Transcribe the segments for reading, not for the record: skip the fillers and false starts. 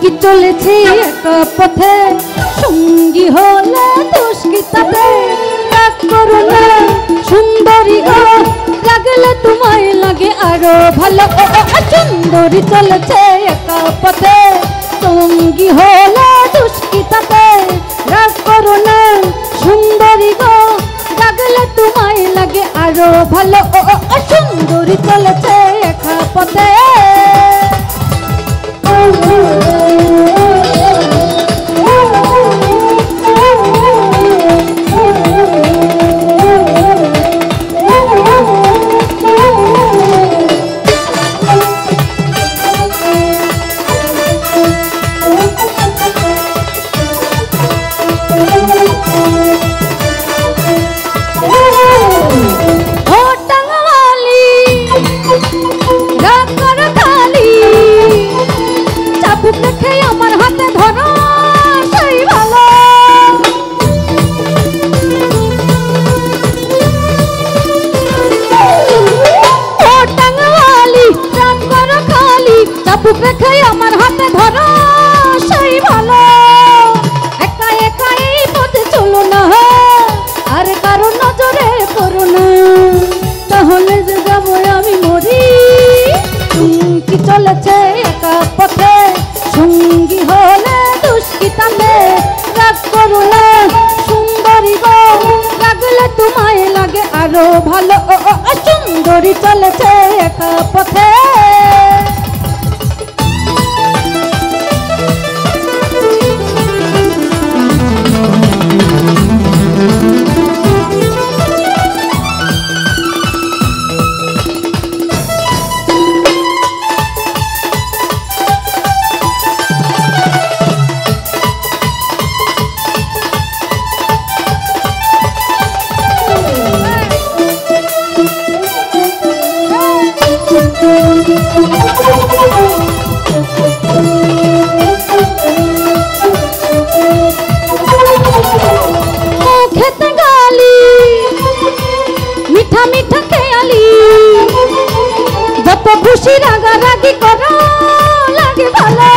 কি চলেছে একা পথে সঙ্গী হলে দোষ কি তাতে রাগ করো না সুন্দরী গো লাগলে তোমায় লাগে আরো ভালো সুন্দরী চলেছে একা পথে সঙ্গী হলে দোষ কি তাতে রাগ করো না সুন্দরী গো লাগলে তোমায় লাগে আরো ভালো সুন্দরী চলেছে একা পথে দেখে আমার হাতে ধরো সেই ভালো ও টাঙ্গাওয়ালি রাগ করো খালি চাবুক রেখে আমার হাতে ধরো সেই ভালো একা একা এই পথে চলো না আর কারো নজরে পড়ো না তাহলে যে যাবো আমি মরি কি চলেছে একা পথে সঙ্গী হলে দুষ্কৃতাতে রাগ করো না সুন্দরী গো লাগলে তোমায় লাগে আরো ভালো সুন্দরী চলেছে একা পথে খেতে গালি মিঠা মিঠা খেয়ালি যত খুশি রাগারাগি করো লাগে ভালো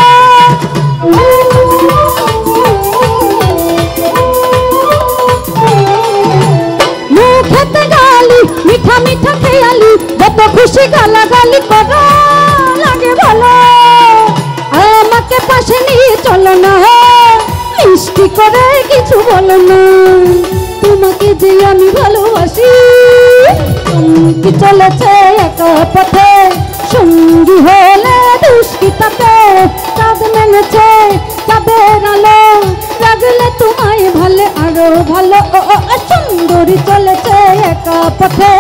খেতে গালি মিঠা মিঠা খেয়ালি যত খুশি গালাগালি করো লাগে ভালো আমাকে পাশে নিয়ে চলো না মিষ্টি করে কিছু বলো না তোমাকে যে আমি ভালোবাসি কি চলেছে একা পথে সঙ্গী হলে দুষ্কৃতাতে চাঁদ মেনেছে চাঁদের আলো লাগলে তোমায় ভালো আরো ভালো সুন্দরী চলেছে একা পথে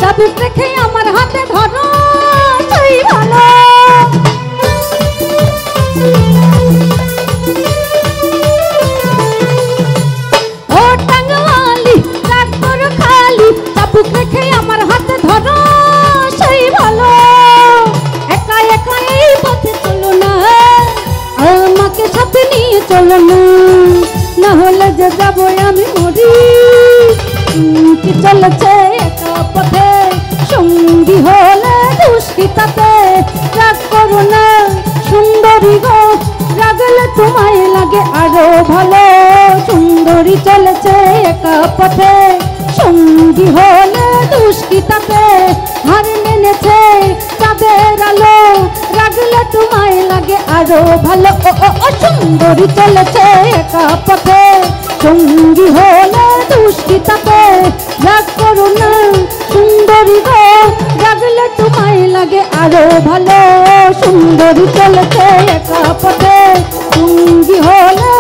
চাবুক রেখে আমার হাতে ধরো সেই ভালো ও টাঙ্গাওয়ালি রাগ করো খালি চাবুক রেখে আমার হাতে ধরো সেই ভালো একা একা এই পথে চলো না আমাকে সাথে নিয়ে চলো না হলে যে যাবো আমি মরি কি চলেছে একা পথে সঙ্গী হলে দুষ্কৃতাতে রাগ করো না সুন্দরী গো লাগলে তোমায় লাগে আরো ভালো সুন্দরী চলেছে একা পথে সঙ্গী হলে দুষ্কৃতাতে হার মেনেছে চাঁদের আলো লাগলে তোমায় লাগে আরো ভালো সুন্দরী চলেছে একা পথে সঙ্গী হলে দুষ্কৃতাতে রাগ করো না সুন্দরী গো লাগলে তোমায় লাগে আরো ভালো সুন্দরী চলেছে একা পথে সঙ্গী হলে